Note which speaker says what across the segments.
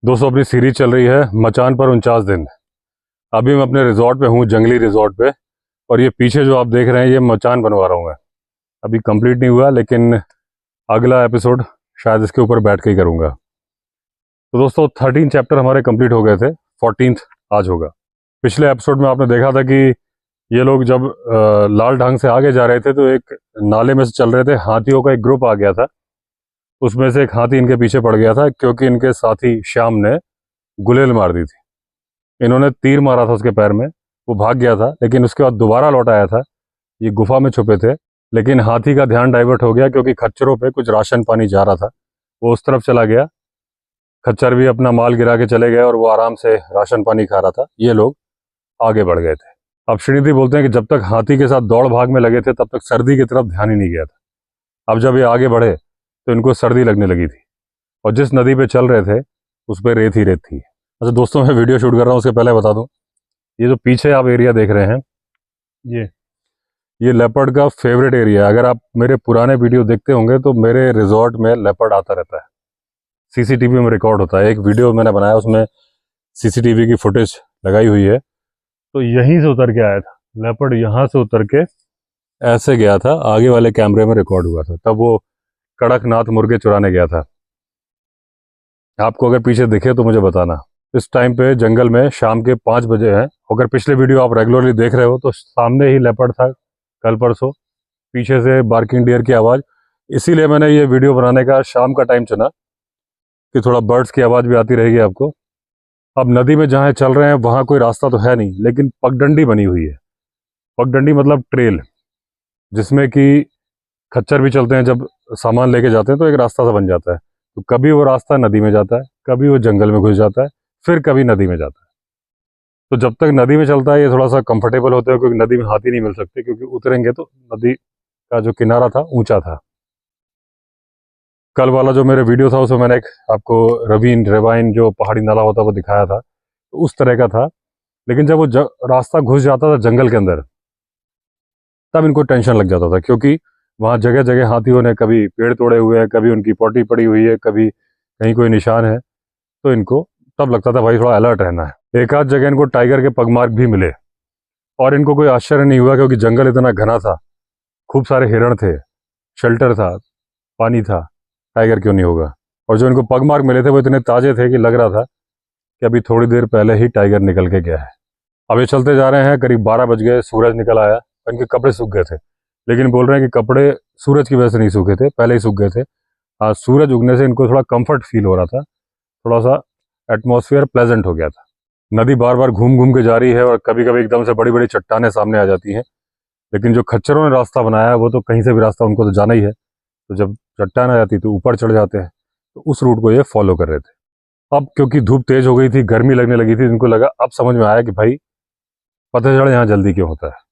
Speaker 1: दोस्तों अपनी सीरीज चल रही है मचान पर 49 दिन। अभी मैं अपने रिजॉर्ट पे हूँ, जंगली रिजॉर्ट पे। और ये पीछे जो आप देख रहे हैं ये मचान बनवा रहा हूँ मैं। अभी कंप्लीट नहीं हुआ, लेकिन अगला एपिसोड शायद इसके ऊपर बैठ के ही करूँगा। तो दोस्तों 13 चैप्टर हमारे कंप्लीट हो गए थे, 14th आज होगा। पिछले एपिसोड में आपने देखा था कि ये लोग जब लाल ढंग से आगे जा रहे थे तो एक नाले में से चल रहे थे, हाथियों का एक ग्रुप आ गया था। उसमें से एक हाथी इनके पीछे पड़ गया था क्योंकि इनके साथी श्याम ने गुलेल मार दी थी। इन्होंने तीर मारा था उसके पैर में, वो भाग गया था, लेकिन उसके बाद दोबारा लौट आया था। ये गुफा में छुपे थे, लेकिन हाथी का ध्यान डाइवर्ट हो गया क्योंकि खच्चरों पे कुछ राशन पानी जा रहा था। वो उस तरफ चला गया, खच्चर भी अपना माल गिरा के चले गए और वो आराम से राशन पानी खा रहा था। ये लोग आगे बढ़ गए थे। अब श्रीनिधि बोलते हैं कि जब तक हाथी के साथ दौड़ भाग में लगे थे तब तक सर्दी की तरफ ध्यान ही नहीं गया था। अब जब ये आगे बढ़े तो इनको सर्दी लगने लगी थी, और जिस नदी पे चल रहे थे उस पर रेत ही रेत थी। अच्छा दोस्तों, मैं वीडियो शूट कर रहा हूँ उसके पहले बता दूं, ये जो पीछे आप एरिया देख रहे हैं ये लेपर्ड का फेवरेट एरिया है। अगर आप मेरे पुराने वीडियो देखते होंगे तो मेरे रिजॉर्ट में लेपर्ड आता रहता है, सीसीटीवी में रिकॉर्ड होता है। एक वीडियो मैंने बनाया, उसमें सीसीटीवी की फुटेज लगाई हुई है। तो यहीं से उतर के आया था लेपर्ड, यहाँ से उतर के ऐसे गया था, आगे वाले कैमरे में रिकॉर्ड हुआ था। तब वो कड़कनाथ मुर्गे चुराने गया था। आपको अगर पीछे दिखे तो मुझे बताना। इस टाइम पे जंगल में शाम के 5 बजे हैं। अगर पिछले वीडियो आप रेगुलरली देख रहे हो तो सामने ही लेपर्ड था कल परसों, पीछे से बार्किंग डियर की आवाज़। इसीलिए मैंने ये वीडियो बनाने का शाम का टाइम चुना कि थोड़ा बर्ड्स की आवाज़ भी आती रहेगी आपको। अब नदी में जहाँ चल रहे हैं वहाँ कोई रास्ता तो है नहीं, लेकिन पगडंडी बनी हुई है। पगडंडी मतलब ट्रेल, जिसमें कि खच्चर भी चलते हैं। जब सामान लेके जाते हैं तो एक रास्ता सा बन जाता है। तो कभी वो रास्ता नदी में जाता है, कभी वो जंगल में घुस जाता है, फिर कभी नदी में जाता है। तो जब तक नदी में चलता है ये थोड़ा सा कंफर्टेबल होते हैं, क्योंकि नदी में हाथी नहीं मिल सकते, क्योंकि उतरेंगे तो नदी का जो किनारा था ऊंचा था। कल वाला जो मेरे वीडियो था उसमें मैंने एक आपको रेवाइन जो पहाड़ी नाला होता है वो दिखाया था, तो उस तरह का था। लेकिन जब वो रास्ता घुस जाता था जंगल के अंदर, तब इनको टेंशन लग जाता था, क्योंकि वहाँ जगह जगह हाथियों ने कभी पेड़ तोड़े हुए हैं, कभी उनकी पोटी पड़ी हुई है, कभी कहीं कोई निशान है। तो इनको तब लगता था भाई थोड़ा अलर्ट रहना है। एक आध जगह इनको टाइगर के पगमार्क भी मिले, और इनको कोई आश्चर्य नहीं हुआ क्योंकि जंगल इतना घना था, खूब सारे हिरण थे, शेल्टर था, पानी था, टाइगर क्यों नहीं होगा। और जो इनको पगमार्क मिले थे वो इतने ताज़े थे कि लग रहा था कि अभी थोड़ी देर पहले ही टाइगर निकल के गया है। अब ये चलते जा रहे हैं, करीब 12 बज गए, सूरज निकल आया, इनके कपड़े सूख गए थे। लेकिन बोल रहे हैं कि कपड़े सूरज की वजह से नहीं सूखे थे, पहले ही सूख गए थे। आज सूरज उगने से इनको थोड़ा कंफर्ट फील हो रहा था, थोड़ा सा एटमॉस्फेयर प्लेजेंट हो गया था। नदी बार बार घूम घूम के जा रही है और कभी कभी एकदम से बड़ी बड़ी चट्टानें सामने आ जाती हैं। लेकिन जो खच्चरों ने रास्ता बनाया है वो तो कहीं से भी रास्ता उनको तो जाना ही है। तो जब चट्टान आ जाती है तो ऊपर चढ़ जाते हैं, तो उस रूट को ये फॉलो कर रहे थे। अब क्योंकि धूप तेज हो गई थी, गर्मी लगने लगी थी, इनको लगा, अब समझ में आया कि भाई पतझड़ यहाँ जल्दी क्यों होता है,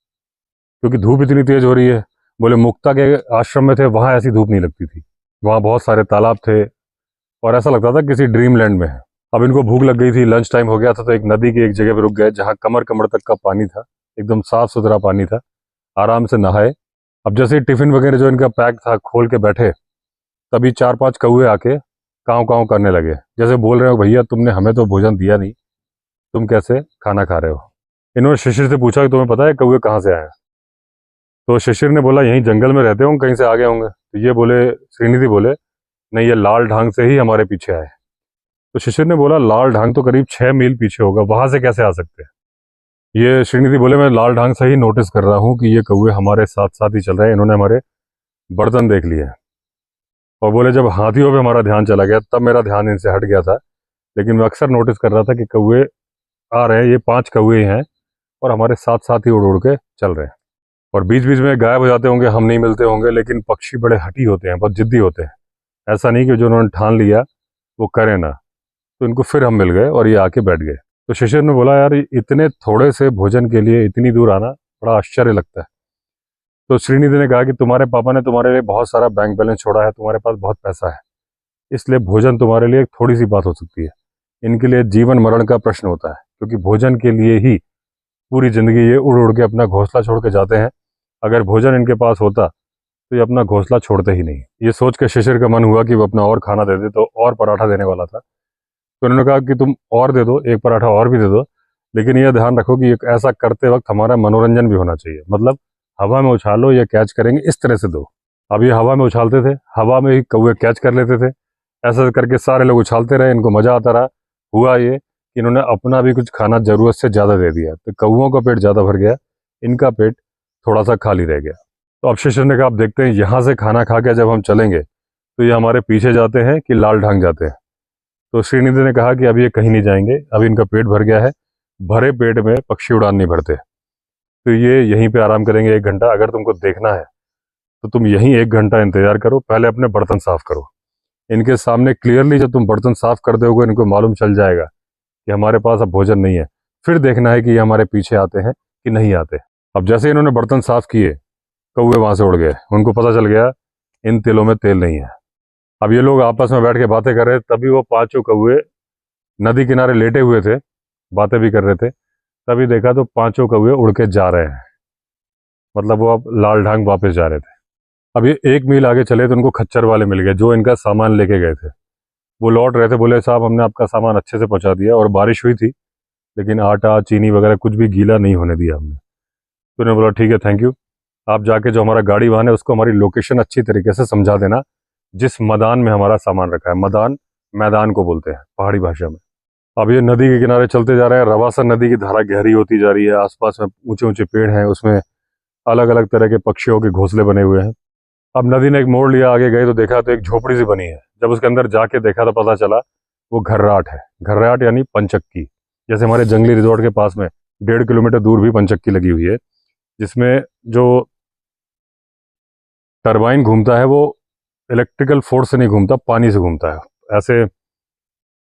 Speaker 1: क्योंकि धूप इतनी तेज हो रही है। बोले मुक्ता के आश्रम में थे, वहाँ ऐसी धूप नहीं लगती थी, वहाँ बहुत सारे तालाब थे और ऐसा लगता था किसी ड्रीम लैंड में है। अब इनको भूख लग गई थी, लंच टाइम हो गया था, तो एक नदी की एक जगह पे रुक गए जहाँ कमर कमर तक का पानी था, एकदम साफ सुथरा पानी था, आराम से नहाए। अब जैसे ही टिफिन वगैरह जो इनका पैक था खोल के बैठे, तभी 4-5 कौवे आके काँव काँव करने लगे, जैसे बोल रहे हो भैया तुमने हमें तो भोजन दिया नहीं, तुम कैसे खाना खा रहे हो। इन्होंने शिशिर से पूछा कि तुम्हें पता है कौवे कहाँ से आए। तो शिशिर ने बोला यहीं जंगल में रहते होंगे, कहीं से आ गए होंगे। तो ये बोले, श्रीनिधि बोले नहीं, ये लाल ढांग से ही हमारे पीछे आए। तो शिशिर ने बोला लाल ढांग तो करीब 6 मील पीछे होगा, वहां से कैसे आ सकते हैं। ये श्रीनिधि बोले मैं लाल ढांग से ही नोटिस कर रहा हूँ कि ये कौवे हमारे साथ साथ ही चल रहे हैं, इन्होंने हमारे बर्तन देख लिए। और बोले जब हाथियों पे हमारा ध्यान चला गया तब मेरा ध्यान इनसे हट गया था, लेकिन मैं अक्सर नोटिस कर रहा था कि कौवे आ रहे हैं, ये 5 कौवे हैं और हमारे साथ साथ ही उड़ उड़ के चल रहे हैं। और बीच बीच में गायब हो जाते होंगे, हम नहीं मिलते होंगे, लेकिन पक्षी बड़े हठी होते हैं, बहुत जिद्दी होते हैं। ऐसा नहीं कि जो उन्होंने ठान लिया वो करें ना। तो इनको फिर हम मिल गए और ये आके बैठ गए। तो शिशिर ने बोला यार इतने थोड़े से भोजन के लिए इतनी दूर आना बड़ा आश्चर्य लगता है। तो श्रीनिधि ने कहा कि तुम्हारे पापा ने तुम्हारे लिए बहुत सारा बैंक बैलेंस छोड़ा है, तुम्हारे पास बहुत पैसा है, इसलिए भोजन तुम्हारे लिए एक थोड़ी सी बात हो सकती है। इनके लिए जीवन मरण का प्रश्न होता है, क्योंकि भोजन के लिए ही पूरी ज़िंदगी ये उड़ उड़ के अपना घोंसला छोड़ के जाते हैं। अगर भोजन इनके पास होता तो ये अपना घोंसला छोड़ते ही नहीं। ये सोच के शिशिर का मन हुआ कि वो अपना और खाना दे दे, तो और पराठा देने वाला था। तो उन्होंने कहा कि तुम और दे दो, एक पराठा और भी दे दो, लेकिन यह ध्यान रखो कि ऐसा करते वक्त हमारा मनोरंजन भी होना चाहिए, मतलब हवा में उछालो या कैच करेंगे इस तरह से दो। अब ये हवा में उछालते थे, हवा में ही कौवे कैच कर लेते थे, ऐसा करके सारे लोग उछालते रहे, इनको मज़ा आता रहा। हुआ ये कि इन्होंने अपना भी कुछ खाना ज़रूरत से ज़्यादा दे दिया, तो कौवों का पेट ज़्यादा भर गया, इनका पेट थोड़ा सा खाली रह गया। तो अब शेषन ने कहा, आप देखते हैं यहाँ से खाना खा के जब हम चलेंगे तो ये हमारे पीछे जाते हैं कि लाल ढांग जाते हैं। तो श्रीनिधि ने कहा कि अब ये कहीं नहीं जाएंगे, अभी इनका पेट भर गया है, भरे पेट में पक्षी उड़ान नहीं भरते, तो ये यहीं पे आराम करेंगे 1 घंटा। अगर तुमको देखना है तो तुम यहीं 1 घंटा इंतजार करो, पहले अपने बर्तन साफ करो। इनके सामने क्लियरली जब तुम बर्तन साफ कर दोगे, इनको मालूम चल जाएगा कि हमारे पास अब भोजन नहीं है, फिर देखना है कि ये हमारे पीछे आते हैं कि नहीं आते। अब जैसे इन्होंने बर्तन साफ किए, कौवे वहां से उड़ गए, उनको पता चल गया इन तेलों में तेल नहीं है। अब ये लोग आपस में बैठ के बातें कर रहे थे, तभी वो 5 कौवे नदी किनारे लेटे हुए थे, बातें भी कर रहे थे। तभी देखा तो 5 कौवे उड़ के जा रहे हैं, मतलब वो अब लाल ढांग वापस जा रहे थे। अब ये 1 मील आगे चले तो उनको खच्चर वाले मिल गए जो इनका सामान लेके गए थे। वो लौट रहे थे, बोले साहब हमने आपका सामान अच्छे से पहुंचा दिया, और बारिश हुई थी लेकिन आटा चीनी वगैरह कुछ भी गीला नहीं होने दिया हमने। तो उन्होंने बोला ठीक है, थैंक यू, आप जाके जो हमारा गाड़ी वाहन है उसको हमारी लोकेशन अच्छी तरीके से समझा देना, जिस मैदान में हमारा सामान रखा है। मैदान मैदान को बोलते हैं पहाड़ी भाषा में। अब ये नदी के किनारे चलते जा रहे हैं, रवासा नदी की धारा गहरी होती जा रही है, आसपास में ऊंचे ऊंचे पेड़ हैं, उसमें अलग अलग तरह के पक्षियों के घोंसले बने हुए हैं। अब नदी ने एक मोड़ लिया, आगे गए तो देखा तो एक झोपड़ी सी बनी है। जब उसके अंदर जाके देखा तो पता चला वो घर्राट है। घर्राट यानी पंचक्की, जैसे हमारे जंगली रिजॉर्ट के पास में 1.5 किलोमीटर दूर भी पंचक्की लगी हुई है, जिसमें जो टरबाइन घूमता है वो इलेक्ट्रिकल फोर्स से नहीं घूमता, पानी से घूमता है। ऐसे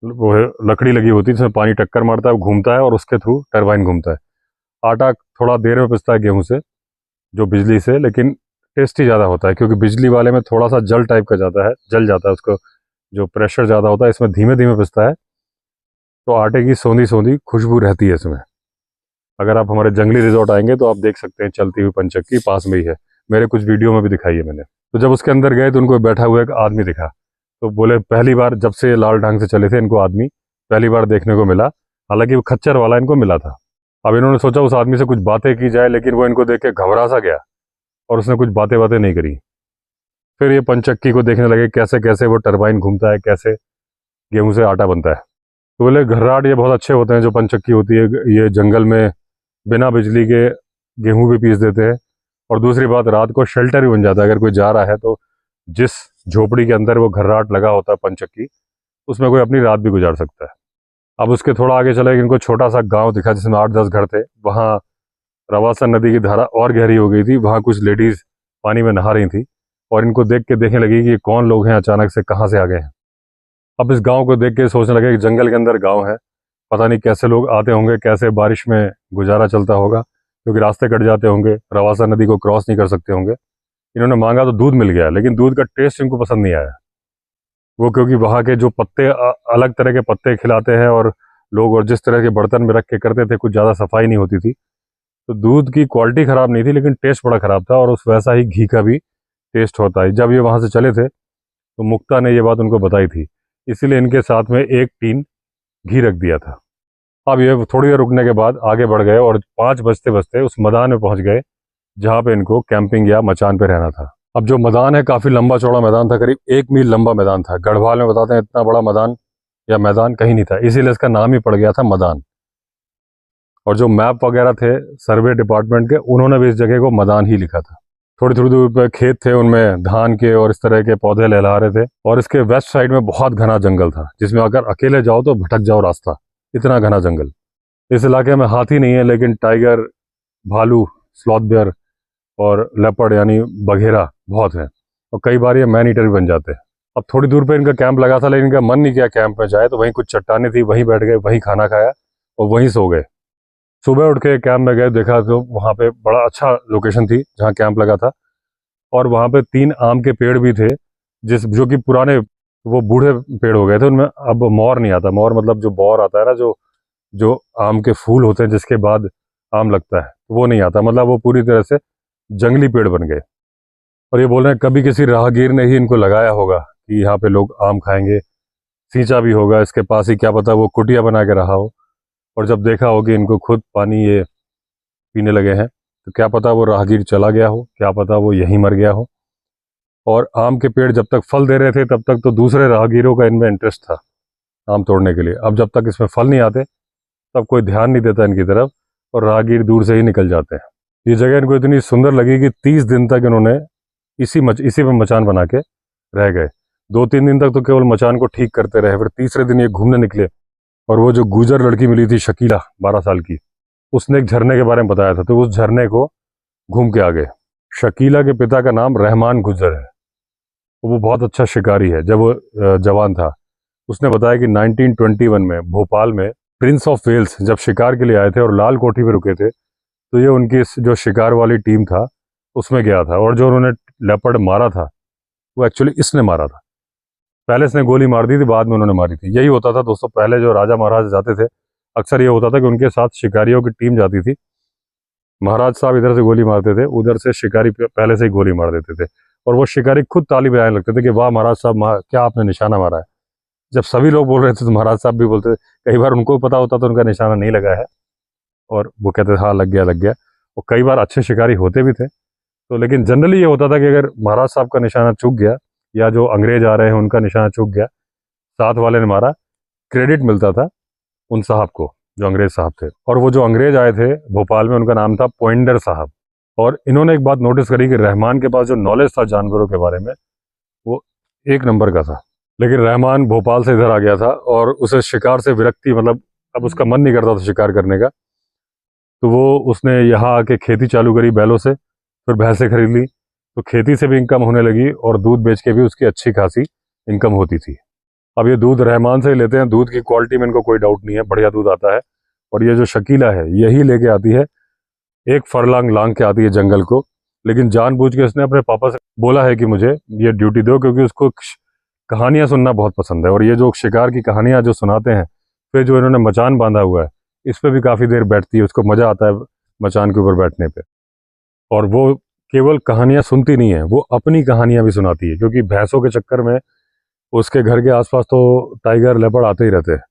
Speaker 1: वो है, लकड़ी लगी होती है जिसमें पानी टक्कर मारता है, वो घूमता है और उसके थ्रू टरबाइन घूमता है। आटा थोड़ा देर में पिसता है गेहूं से, जो बिजली से, लेकिन टेस्टी ज़्यादा होता है, क्योंकि बिजली वाले में थोड़ा सा जल टाइप का जाता है, जल जाता है, उसको जो प्रेशर ज़्यादा होता है, इसमें धीमे धीमे पिसता है, तो आटे की सौंधी सौंधी खुशबू रहती है इसमें। अगर आप हमारे जंगली रिजॉर्ट आएंगे तो आप देख सकते हैं चलती हुई पंचक्की, पास में ही है, मेरे कुछ वीडियो में भी दिखाई है मैंने। तो जब उसके अंदर गए तो उनको बैठा हुआ एक आदमी दिखा, तो बोले पहली बार जब से लाल ढंग से चले थे इनको आदमी पहली बार देखने को मिला, हालांकि वो खच्चर वाला इनको मिला था। अब इन्होंने सोचा उस आदमी से कुछ बातें की जाए, लेकिन वो इनको देख के घबरा सा गया और उसने कुछ बातें नहीं करी। फिर ये पंचक्की को देखने लगे कैसे कैसे वो टरबाइन घूमता है, कैसे गेहूं से आटा बनता है। तो बोले घर्राट ये बहुत अच्छे होते हैं जो पंचक्की होती है, ये जंगल में बिना बिजली के गेहूं भी पीस देते हैं, और दूसरी बात रात को शेल्टर भी बन जाता है। अगर कोई जा रहा है तो जिस झोपड़ी के अंदर वो घर्राट लगा होता है पंचक्की, उसमें कोई अपनी रात भी गुजार सकता है। अब उसके थोड़ा आगे चले, इनको छोटा सा गांव दिखा जिसमें 8-10 घर थे। वहाँ रवासा नदी की धारा और गहरी हो गई थी, वहाँ कुछ लेडीज पानी में नहा रही थी, और इनको देख के देखने लगी कि ये कौन लोग हैं, अचानक से कहाँ से आ गए हैं। अब इस गांव को देख के सोचने लगे कि जंगल के अंदर गांव है, पता नहीं कैसे लोग आते होंगे, कैसे बारिश में गुजारा चलता होगा, क्योंकि रास्ते कट जाते होंगे, रवासा नदी को क्रॉस नहीं कर सकते होंगे। इन्होंने मांगा तो दूध मिल गया, लेकिन दूध का टेस्ट इनको पसंद नहीं आया। वो क्योंकि वहाँ के जो पत्ते अलग तरह के पत्ते खिलाते हैं और लोग, और जिस तरह के बर्तन में रख के करते थे, कुछ ज़्यादा सफाई नहीं होती थी, तो दूध की क्वालिटी ख़राब नहीं थी, लेकिन टेस्ट बड़ा ख़राब था, और उस वैसा ही घी का भी टेस्ट होता है। जब ये वहाँ से चले थे तो मुक्ता ने ये बात उनको बताई थी, इसीलिए इनके साथ में 1 टीन घी रख दिया था। अब ये थोड़ी देर रुकने के बाद आगे बढ़ गए और 5 बजते बजते उस मैदान में पहुंच गए जहाँ पे इनको कैंपिंग या मचान पे रहना था। अब जो मैदान है काफ़ी लंबा चौड़ा मैदान था, करीब 1 मील लंबा मैदान था। गढ़वाल में बताते हैं इतना बड़ा मैदान या मैदान कहीं नहीं था, इसीलिए इसका नाम ही पड़ गया था मैदान। और जो मैप वगैरह थे सर्वे डिपार्टमेंट के, उन्होंने भी इस जगह को मैदान ही लिखा था। थोड़ी थोड़ी दूर पर खेत थे, उनमें धान के और इस तरह के पौधे लहला रहे थे, और इसके वेस्ट साइड में बहुत घना जंगल था, जिसमें अगर अकेले जाओ तो भटक जाओ रास्ता, इतना घना जंगल। इस इलाके में हाथी नहीं है, लेकिन टाइगर, भालू, स्लॉथ बेयर और लेपर्ड यानी बघेरा बहुत है, और कई बार ये मैन ईटर भी बन जाते हैं। अब थोड़ी दूर पे इनका कैंप लगा था, लेकिन इनका मन नहीं किया कैंप में जाए, तो वहीं कुछ चट्टानें थी, वहीं बैठ गए, वहीं खाना खाया और वहीं सो गए। सुबह उठ के कैंप में गए, देखा तो वहाँ पे बड़ा अच्छा लोकेशन थी जहाँ कैंप लगा था, और वहाँ पे 3 आम के पेड़ भी थे, जो कि पुराने वो बूढ़े पेड़ हो गए थे, उनमें अब मोर नहीं आता। मोर मतलब जो बौर आता है ना, जो आम के फूल होते हैं जिसके बाद आम लगता है, वो नहीं आता, मतलब वो पूरी तरह से जंगली पेड़ बन गए। और ये बोल रहे हैं कभी किसी राहगीर ने ही इनको लगाया होगा कि यहाँ पे लोग आम खाएंगे, सींचा भी होगा, इसके पास ही क्या पता वो कुटिया बना के रहा हो, और जब देखा हो कि इनको खुद पानी ये पीने लगे हैं तो क्या पता वो राहगीर चला गया हो, क्या पता वो यहीं मर गया हो। और आम के पेड़ जब तक फल दे रहे थे तब तक तो दूसरे राहगीरों का इनमें इंटरेस्ट था आम तोड़ने के लिए। अब जब तक इसमें फल नहीं आते तब कोई ध्यान नहीं देता इनकी तरफ, और राहगीर दूर से ही निकल जाते हैं। ये जगह इनको इतनी सुंदर लगी कि 30 दिन तक इन्होंने इसी में मचान बना के रह गए। 2-3 दिन तक तो केवल मचान को ठीक करते रहे, फिर तीसरे दिन ये घूमने निकले, और वो जो गुजर लड़की मिली थी शकीला 12 साल की, उसने एक झरने के बारे में बताया था, तो उस झरने को घूम के आ गए। शकीला के पिता का नाम रहमान गुजर है, वो बहुत अच्छा शिकारी है। जब वो जवान था उसने बताया कि 1921 में भोपाल में प्रिंस ऑफ वेल्स जब शिकार के लिए आए थे और लाल कोठी पे रुके थे, तो ये उनकी जो शिकार वाली टीम था उसमें गया था, और जो उन्होंने लेपर्ड मारा था वो एक्चुअली इसने मारा था। पहले इसने गोली मार दी थी, बाद में उन्होंने मारी थी। यही होता था दोस्तों, पहले जो राजा महाराज जाते थे अक्सर ये होता था कि उनके साथ शिकारियों की टीम जाती थी। महाराज साहब इधर से गोली मारते थे, उधर से शिकारी पहले से ही गोली मार देते थे, और वो शिकारी खुद ताली बजाने लगते थे कि वाह महाराज साहब, क्या आपने निशाना मारा है। जब सभी लोग बोल रहे थे तो महाराज साहब भी बोलते थे। कई बार उनको पता होता तो उनका निशाना नहीं लगा है, और वो कहते थे हाँ लग गया लग गया। और कई बार अच्छे शिकारी होते भी थे। तो लेकिन जनरली ये होता था कि अगर महाराज साहब का निशाना चूक गया, या जो अंग्रेज आ रहे हैं उनका निशाना चूक गया, साथ वाले ने मारा, क्रेडिट मिलता था उन साहब को जो अंग्रेज साहब थे। और वो जो अंग्रेज आए थे भोपाल में, उनका नाम था पॉइंटर साहब। और इन्होंने एक बात नोटिस करी कि रहमान के पास जो नॉलेज था जानवरों के बारे में वो 1 नंबर का था। लेकिन रहमान भोपाल से इधर आ गया था और उसे शिकार से विरक्ति, मतलब अब उसका मन नहीं करता था शिकार करने का, तो वो उसने यहाँ आके खेती चालू करी बैलों से, फिर भैंसें खरीद ली, तो खेती से भी इनकम होने लगी और दूध बेच के भी उसकी अच्छी खासी इनकम होती थी। अब ये दूध रहमान से ही लेते हैं, दूध की क्वालिटी में इनको कोई डाउट नहीं है, बढ़िया दूध आता है। और ये जो शकीला है यही लेके आती है, 1 फरलांग लांग के आती है जंगल को, लेकिन जानबूझ के उसने अपने पापा से बोला है कि मुझे ये ड्यूटी दो, क्योंकि उसको कहानियां सुनना बहुत पसंद है। और ये जो शिकार की कहानियां जो सुनाते हैं, फिर जो इन्होंने मचान बांधा हुआ है इस पर भी काफ़ी देर बैठती है, उसको मज़ा आता है मचान के ऊपर बैठने पे। और वो केवल कहानियां सुनती नहीं है, वो अपनी कहानियां भी सुनाती है, क्योंकि भैंसों के चक्कर में उसके घर के आसपास तो टाइगर लेपर्ड आते ही रहते हैं।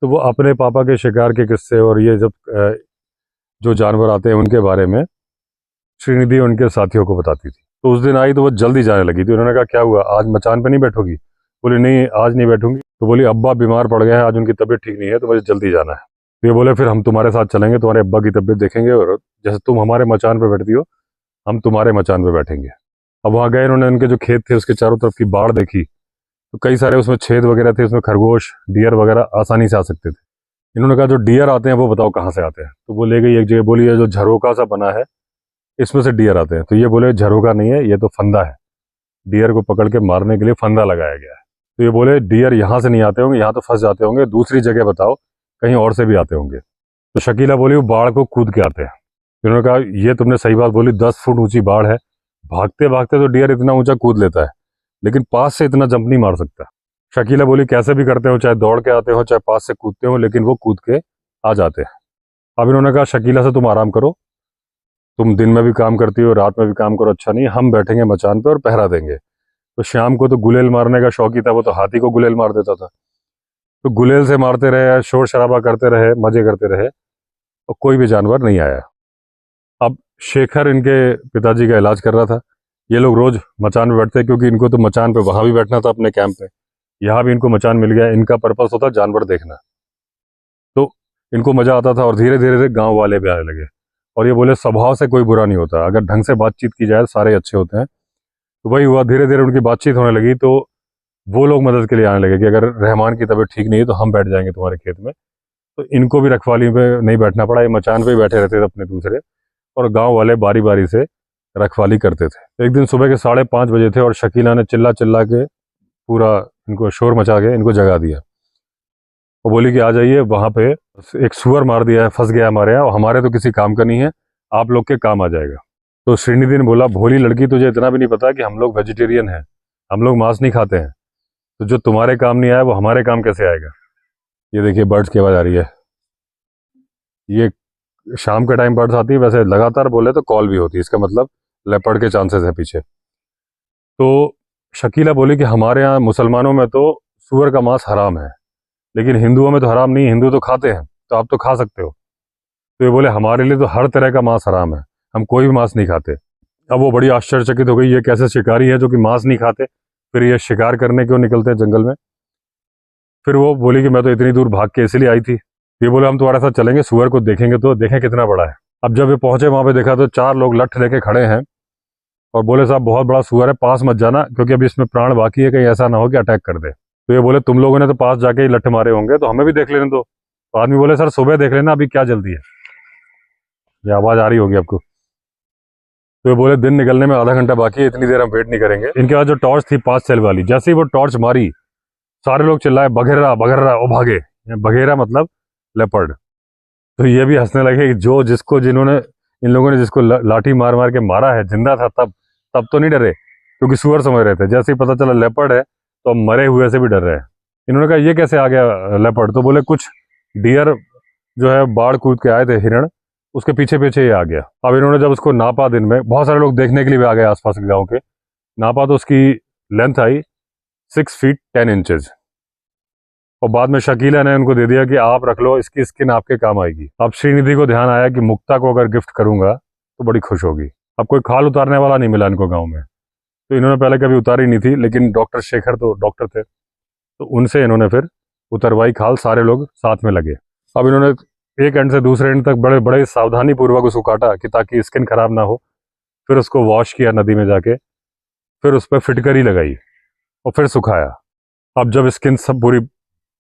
Speaker 1: तो वो अपने पापा के शिकार के किस्से और ये जब जो जानवर आते हैं उनके बारे में श्रीनिधि उनके साथियों को बताती थी। तो उस दिन आई तो वो जल्दी जाने लगी थी। उन्होंने कहा क्या हुआ, आज मचान पे नहीं बैठोगी? बोली नहीं आज नहीं बैठूंगी। तो बोली अब्बा बीमार पड़ गए हैं, आज उनकी तबीयत ठीक नहीं है, तो मुझे जल्दी जाना है। तो ये बोले फिर हम तुम्हारे साथ चलेंगे, तुम्हारे अब्बा की तबीयत देखेंगे, और जैसे तुम हमारे मचान पे बैठती हो हम तुम्हारे मचान पे बैठेंगे। अब वहाँ गए, उन्होंने उनके जो खेत थे उसके चारों तरफ की बाढ़ देखी, तो कई सारे उसमें छेद वगैरह थे, उसमें खरगोश डियर वगैरह आसानी से आ सकते थे। इन्होंने कहा जो डियर आते हैं वो बताओ कहाँ से आते हैं। तो वो ले गई एक जगह, बोली ये जो झरोका सा बना है इसमें से डियर आते हैं। तो ये बोले झरोका नहीं है, ये तो फंदा है, डियर को पकड़ के मारने के लिए फंदा लगाया गया है। तो ये बोले डियर यहाँ से नहीं आते होंगे, यहाँ तो फंस जाते होंगे, दूसरी जगह बताओ कहीं और से भी आते होंगे। तो शकीला बोली वो बाढ़ को कूद के आते हैं। इन्होंने कहा ये तुमने सही बात बोली, 10 फुट ऊंची बाढ़ है, भागते भागते तो डियर इतना ऊंचा कूद लेता है, लेकिन पास से इतना जंप नहीं मार सकता। शकीला बोली कैसे भी करते हो, चाहे दौड़ के आते हो चाहे पास से कूदते हो, लेकिन वो कूद के आ जाते हैं। अब इन्होंने कहा शकीला से तुम आराम करो, तुम दिन में भी काम करती हो रात में भी काम करो, अच्छा नहीं, हम बैठेंगे मचान पे और पहरा देंगे। तो शाम को तो गुलेल मारने का शौकी था, वो तो हाथी को गुलेल मार देता था। तो गुलेल से मारते रहे, शोर शराबा करते रहे, मजे करते रहे, और कोई भी जानवर नहीं आया। अब शेखर इनके पिताजी का इलाज कर रहा था। ये लोग रोज मचान पे बैठते, क्योंकि इनको तो मचान पे वहां भी बैठना था अपने कैंप पे, यहाँ भी इनको मचान मिल गया। इनका पर्पस होता जानवर देखना, तो इनको मजा आता था। और धीरे धीरे गांव वाले भी आने लगे, और ये बोले स्वभाव से कोई बुरा नहीं होता, अगर ढंग से बातचीत की जाए सारे अच्छे होते हैं। तो वही हुआ, धीरे धीरे उनकी बातचीत होने लगी, तो वो लोग मदद के लिए आने लगे कि अगर रहमान की तबीयत ठीक नहीं है तो हम बैठ जाएंगे तुम्हारे खेत में। तो इनको भी रखवाली पे नहीं बैठना पड़ा, ये मचान पे ही बैठे रहते थे अपने दूसरे, और गांव वाले बारी बारी से रखवाली करते थे। एक दिन सुबह के 5:30 बजे थे, और शकीला ने चिल्ला चिल्ला के पूरा इनको शोर मचा के इनको जगा दिया। वो बोली कि आ जाइए, वहाँ पे एक सुअर मार दिया है, फंस गया हमारे यहाँ, और हमारे तो किसी काम का नहीं है, आप लोग के काम आ जाएगा। तो श्रीनिधि ने बोला भोली लड़की, तुझे इतना भी नहीं पता कि हम लोग वेजिटेरियन हैं, हम लोग मांस नहीं खाते हैं, तो जो तुम्हारे काम नहीं आया वो हमारे काम कैसे आएगा। ये देखिए बर्ड्स की आवाज़ आ रही है, ये शाम के टाइम बर्ड्स आती है, वैसे लगातार बोले तो कॉल भी होती है, इसका मतलब लेपर्ड के चांसेस है पीछे। तो शकीला बोली कि हमारे यहाँ मुसलमानों में तो सूअर का मांस हराम है, लेकिन हिंदुओं में तो हराम नहीं, हिंदू तो खाते हैं, तो आप तो खा सकते हो। तो ये बोले हमारे लिए तो हर तरह का मांस हराम है, हम कोई भी मांस नहीं खाते। अब वो बड़ी आश्चर्यचकित हो गई, ये कैसे शिकारी है जो कि मांस नहीं खाते, फिर ये शिकार करने क्यों निकलते हैं जंगल में। फिर वो बोली कि मैं तो इतनी दूर भाग के इसलिए आई थी। ये बोले हम तुम्हारे साथ चलेंगे, सूअर को देखेंगे तो देखें कितना बड़ा है। अब जब ये पहुंचे वहां पे देखा तो 4 लोग लठ लेके खड़े हैं और बोले साहब बहुत बड़ा सूअर है, पास मत जाना, क्योंकि अभी इसमें प्राण बाकी है, कहीं ऐसा ना हो कि अटैक कर दे। तो ये बोले तुम लोगों ने तो पास जाके ही लठ मारे होंगे, तो हमें भी देख लेने दो। तो आदमी बोले सर सुबह देख लेना, अभी क्या जल्दी है। ये आवाज आ रही होगी आपको। तो ये बोले दिन निकलने में आधा घंटा बाकी है, इतनी देर हम वेट नहीं करेंगे। इनके पास जो टॉर्च थी 5 सेल वाली, जैसे ही वो टॉर्च मारी सारे लोग चिल्लाए बघेरा बघेरा, वो भागे। बघेरा मतलब लेपर्ड। तो ये भी हंसने लगे कि जो जिसको जिन्होंने इन लोगों ने जिसको लाठी मार मार के मारा है, जिंदा था तब तो नहीं डरे, क्योंकि सुअर समझ रहे थे। जैसे ही पता चला लेपर्ड है तो अब मरे हुए से भी डर रहे हैं। इन्होंने कहा ये कैसे आ गया लेपर्ड, तो बोले कुछ डियर जो है बाढ़ कूद के आए थे, हिरण, उसके पीछे पीछे ही आ गया। अब इन्होंने जब उसको नापा, दिन में बहुत सारे लोग देखने के लिए भी आ गए आसपास के गाँव के, नापा तो उसकी लेंथ आई 6 फीट 10 इंचेज। और बाद में शकीला ने उनको दे दिया कि आप रख लो, इसकी स्किन आपके काम आएगी। अब श्रीनिधि को ध्यान आया कि मुक्ता को अगर गिफ्ट करूंगा तो बड़ी खुश होगी। अब कोई खाल उतारने वाला नहीं मिला इनको गांव में, तो इन्होंने पहले कभी उतारी नहीं थी, लेकिन डॉक्टर शेखर तो डॉक्टर थे, तो उनसे इन्होंने फिर उतरवाई खाल। सारे लोग साथ में लगे। अब इन्होंने एक एंड से दूसरे एंड तक बड़े बड़े सावधानी पूर्वक उसको काटा कि ताकि स्किन खराब ना हो। फिर उसको वॉश किया नदी में जाके, फिर उस पर फिटकरी लगाई और फिर सुखाया। अब जब स्किन सब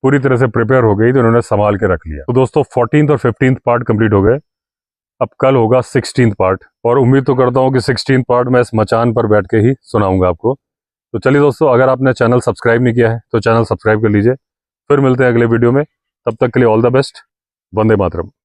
Speaker 1: पूरी तरह से प्रिपेयर हो गई तो इन्होंने संभाल के रख लिया। तो दोस्तों 14th और 15th पार्ट कंप्लीट हो गए, अब कल होगा 16th पार्ट, और उम्मीद तो करता हूँ कि 16th पार्ट मैं इस मचान पर बैठ के ही सुनाऊंगा आपको। तो चलिए दोस्तों, अगर आपने चैनल सब्सक्राइब नहीं किया है तो चैनल सब्सक्राइब कर लीजिए। फिर मिलते हैं अगले वीडियो में, तब तक के लिए all the best. Vande Mataram.